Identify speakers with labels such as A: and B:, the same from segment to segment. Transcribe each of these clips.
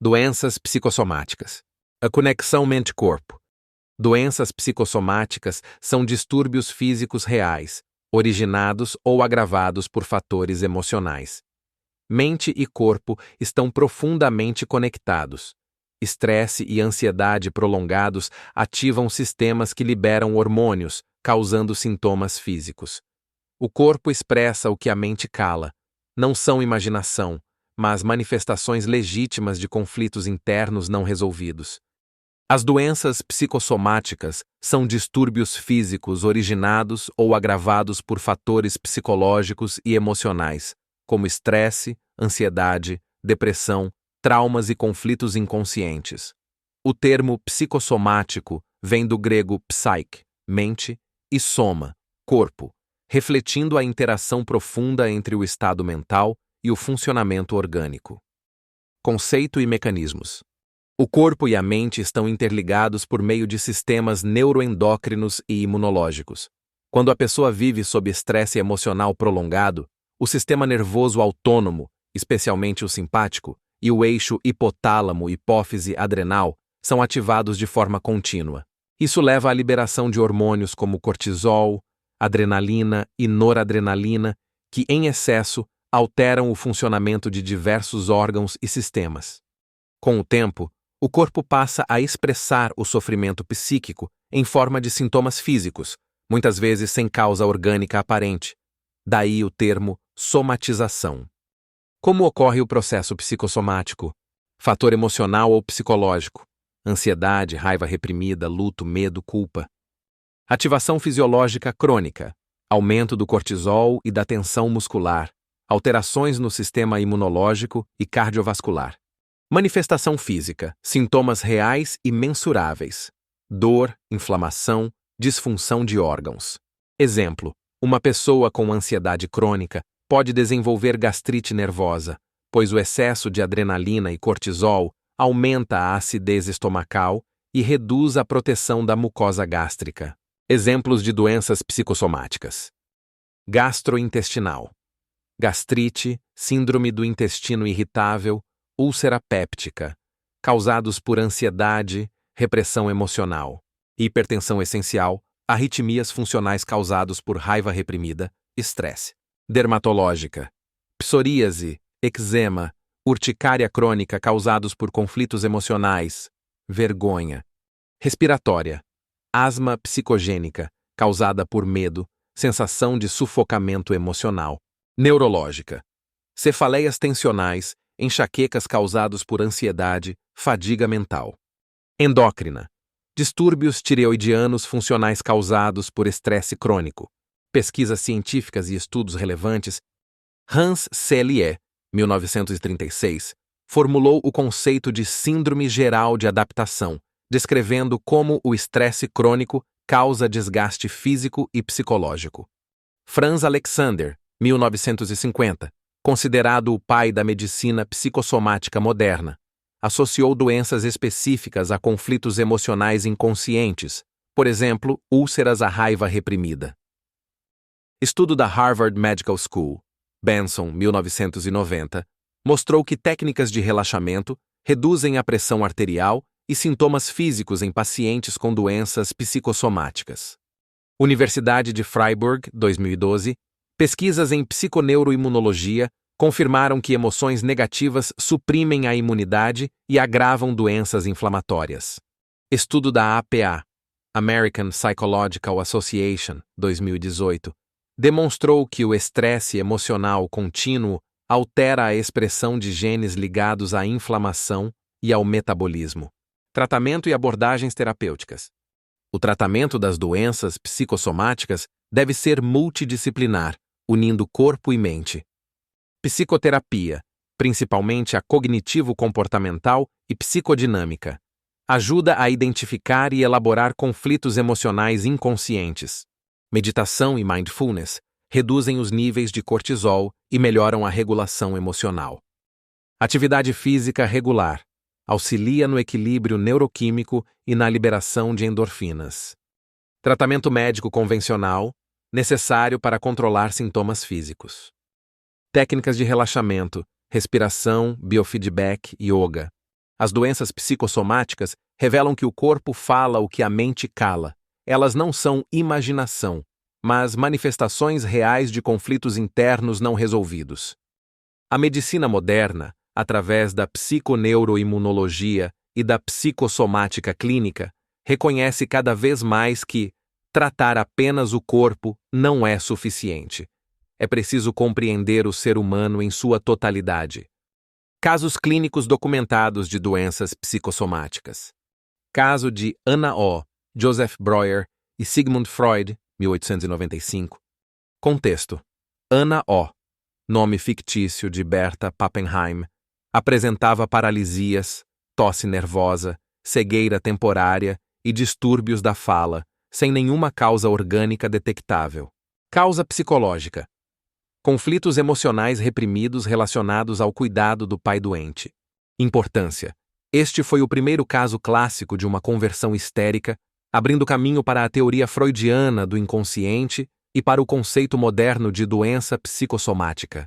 A: Doenças psicossomáticas. A conexão mente-corpo. Doenças psicossomáticas são distúrbios físicos reais, originados ou agravados por fatores emocionais. Mente e corpo estão profundamente conectados. Estresse e ansiedade prolongados ativam sistemas que liberam hormônios, causando sintomas físicos. O corpo expressa o que a mente cala. Não são imaginação, mas manifestações legítimas de conflitos internos não resolvidos. As doenças psicossomáticas são distúrbios físicos originados ou agravados por fatores psicológicos e emocionais, como estresse, ansiedade, depressão, traumas e conflitos inconscientes. O termo psicossomático vem do grego psyche, mente, e soma, corpo, refletindo a interação profunda entre o estado mental e o funcionamento orgânico. Conceito e mecanismos. O corpo e a mente estão interligados por meio de sistemas neuroendócrinos e imunológicos. Quando a pessoa vive sob estresse emocional prolongado, o sistema nervoso autônomo, especialmente o simpático, e o eixo hipotálamo-hipófise-adrenal são ativados de forma contínua. Isso leva à liberação de hormônios como cortisol, adrenalina e noradrenalina, que, em excesso, alteram o funcionamento de diversos órgãos e sistemas. Com o tempo, o corpo passa a expressar o sofrimento psíquico em forma de sintomas físicos, muitas vezes sem causa orgânica aparente. Daí o termo somatização. Como ocorre o processo psicossomático? Fator emocional ou psicológico? Ansiedade, raiva reprimida, luto, medo, culpa. Ativação fisiológica crônica. Aumento do cortisol e da tensão muscular. Alterações no sistema imunológico e cardiovascular. Manifestação física. Sintomas reais e mensuráveis. Dor, inflamação, disfunção de órgãos. Exemplo: uma pessoa com ansiedade crônica pode desenvolver gastrite nervosa, pois o excesso de adrenalina e cortisol aumenta a acidez estomacal e reduz a proteção da mucosa gástrica. Exemplos de doenças psicossomáticas: gastrointestinal, gastrite, síndrome do intestino irritável, úlcera péptica, causados por ansiedade, repressão emocional, hipertensão essencial, arritmias funcionais causados por raiva reprimida, estresse. Dermatológica, psoríase, eczema, urticária crônica causados por conflitos emocionais, vergonha. Respiratória, asma psicogênica, causada por medo, sensação de sufocamento emocional. Neurológica, cefaleias tensionais, enxaquecas causados por ansiedade, fadiga mental. Endócrina, distúrbios tireoidianos funcionais causados por estresse crônico. Pesquisas científicas e estudos relevantes. Hans Selye, 1936, formulou o conceito de síndrome geral de adaptação, descrevendo como o estresse crônico causa desgaste físico e psicológico. Franz Alexander, 1950, considerado o pai da medicina psicossomática moderna, associou doenças específicas a conflitos emocionais inconscientes, por exemplo, úlceras à raiva reprimida. Estudo da Harvard Medical School, Benson, 1990, mostrou que técnicas de relaxamento reduzem a pressão arterial e sintomas físicos em pacientes com doenças psicossomáticas. Universidade de Freiburg, 2012, pesquisas em psiconeuroimunologia confirmaram que emoções negativas suprimem a imunidade e agravam doenças inflamatórias. Estudo da APA, American Psychological Association, 2018, demonstrou que o estresse emocional contínuo altera a expressão de genes ligados à inflamação e ao metabolismo. Tratamento e abordagens terapêuticas. O tratamento das doenças psicossomáticas deve ser multidisciplinar, unindo corpo e mente. Psicoterapia, principalmente a cognitivo-comportamental e psicodinâmica, ajuda a identificar e elaborar conflitos emocionais inconscientes. Meditação e mindfulness reduzem os níveis de cortisol e melhoram a regulação emocional. Atividade física regular auxilia no equilíbrio neuroquímico e na liberação de endorfinas. Tratamento médico convencional, necessário para controlar sintomas físicos. Técnicas de relaxamento, respiração, biofeedback e yoga As doenças psicossomáticas revelam que o corpo fala o que a mente cala. Elas não são imaginação, mas manifestações reais de conflitos internos não resolvidos. A medicina moderna, através da psiconeuroimunologia e da psicossomática clínica, reconhece cada vez mais que tratar apenas o corpo não é suficiente. É preciso compreender o ser humano em sua totalidade. Casos clínicos documentados de doenças psicossomáticas. Caso de Anna O., Joseph Breuer e Sigmund Freud, 1895. Contexto: Anna O., nome fictício de Berta Pappenheim, apresentava paralisias, tosse nervosa, cegueira temporária e distúrbios da fala, sem nenhuma causa orgânica detectável. Causa psicológica: conflitos emocionais reprimidos relacionados ao cuidado do pai doente. Importância: este foi o primeiro caso clássico de uma conversão histérica, abrindo caminho para a teoria freudiana do inconsciente e para o conceito moderno de doença psicossomática.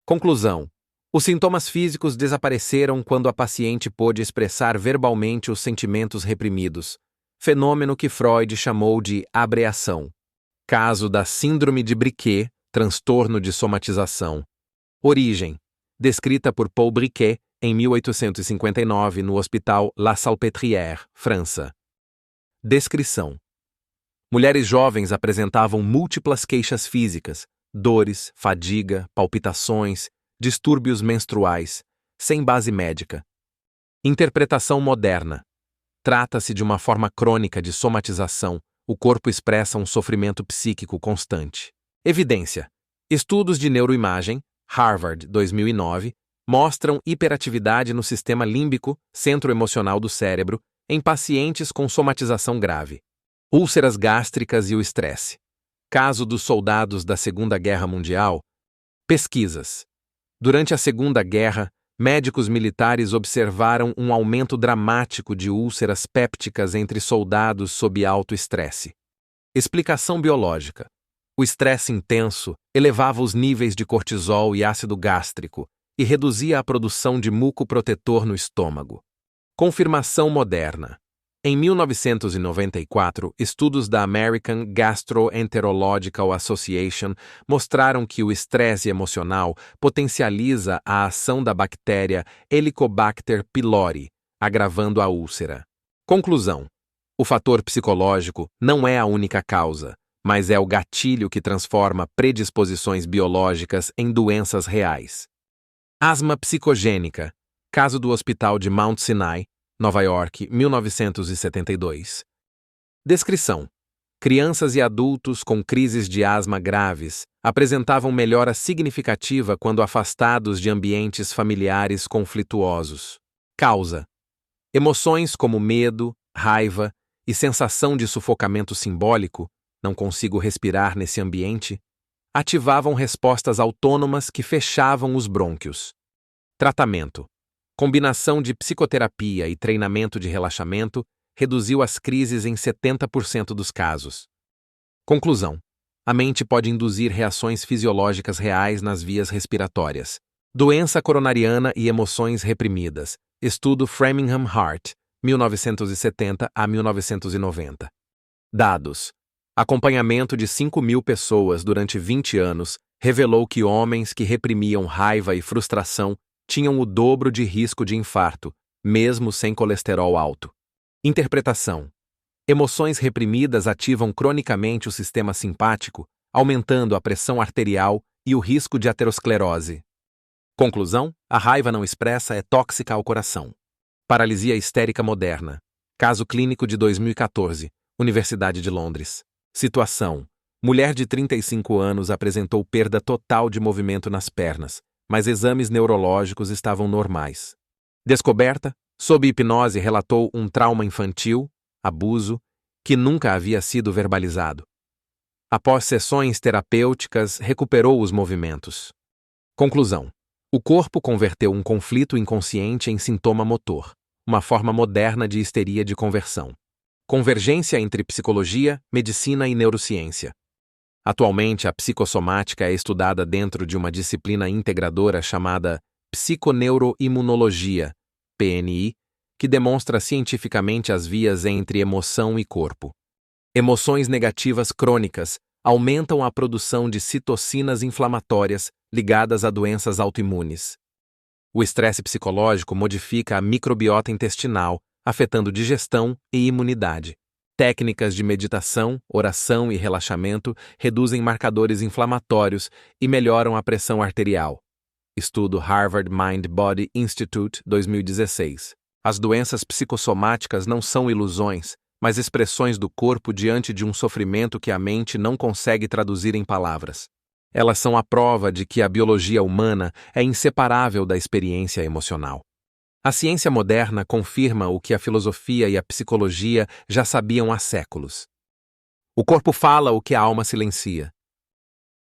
A: Conclusão: os sintomas físicos desapareceram quando a paciente pôde expressar verbalmente os sentimentos reprimidos, fenômeno que Freud chamou de abreação. Caso da Síndrome de Briquet, transtorno de somatização. Origem: descrita por Paul Briquet em 1859 no Hospital La Salpêtrière, França. Descrição: mulheres jovens apresentavam múltiplas queixas físicas, dores, fadiga, palpitações, distúrbios menstruais, sem base médica. Interpretação moderna: trata-se de uma forma crônica de somatização, o corpo expressa um sofrimento psíquico constante. Evidência: estudos de neuroimagem, Harvard, 2009, mostram hiperatividade no sistema límbico, centro emocional do cérebro, em pacientes com somatização grave. Úlceras gástricas e o estresse. Caso dos soldados da Segunda Guerra Mundial. Pesquisas. Durante a Segunda Guerra, médicos militares observaram um aumento dramático de úlceras pépticas entre soldados sob alto estresse. Explicação biológica: o estresse intenso elevava os níveis de cortisol e ácido gástrico e reduzia a produção de muco protetor no estômago. Confirmação moderna: em 1994, estudos da American Gastroenterological Association mostraram que o estresse emocional potencializa a ação da bactéria Helicobacter pylori, agravando a úlcera. Conclusão: o fator psicológico não é a única causa, mas é o gatilho que transforma predisposições biológicas em doenças reais. Asma psicogênica. Caso do Hospital de Mount Sinai, Nova York, 1972. Descrição: crianças e adultos com crises de asma graves apresentavam melhora significativa quando afastados de ambientes familiares conflituosos. Causa: emoções como medo, raiva e sensação de sufocamento simbólico, não consigo respirar nesse ambiente, ativavam respostas autônomas que fechavam os brônquios. Tratamento: combinação de psicoterapia e treinamento de relaxamento reduziu as crises em 70% dos casos. Conclusão: a mente pode induzir reações fisiológicas reais nas vias respiratórias. Doença coronariana e emoções reprimidas. Estudo Framingham Heart, 1970 a 1990. Dados: acompanhamento de 5.000 pessoas durante 20 anos revelou que homens que reprimiam raiva e frustração tinham o dobro de risco de infarto, mesmo sem colesterol alto. Interpretação: emoções reprimidas ativam cronicamente o sistema simpático, aumentando a pressão arterial e o risco de aterosclerose. Conclusão: a raiva não expressa é tóxica ao coração. Paralisia histérica moderna. Caso clínico de 2014, Universidade de Londres. Situação: mulher de 35 anos apresentou perda total de movimento nas pernas, mas exames neurológicos estavam normais. Descoberta: sob hipnose relatou um trauma infantil, abuso, que nunca havia sido verbalizado. Após sessões terapêuticas, recuperou os movimentos. Conclusão: o corpo converteu um conflito inconsciente em sintoma motor, uma forma moderna de histeria de conversão. Convergência entre psicologia, medicina e neurociência. Atualmente, a psicossomática é estudada dentro de uma disciplina integradora chamada psiconeuroimunologia, PNI, que demonstra cientificamente as vias entre emoção e corpo. Emoções negativas crônicas aumentam a produção de citocinas inflamatórias ligadas a doenças autoimunes. O estresse psicológico modifica a microbiota intestinal, afetando digestão e imunidade. Técnicas de meditação, oração e relaxamento reduzem marcadores inflamatórios e melhoram a pressão arterial. Estudo Harvard Mind Body Institute, 2016. As doenças psicossomáticas não são ilusões, mas expressões do corpo diante de um sofrimento que a mente não consegue traduzir em palavras. Elas são a prova de que a biologia humana é inseparável da experiência emocional. A ciência moderna confirma o que a filosofia e a psicologia já sabiam há séculos. O corpo fala o que a alma silencia.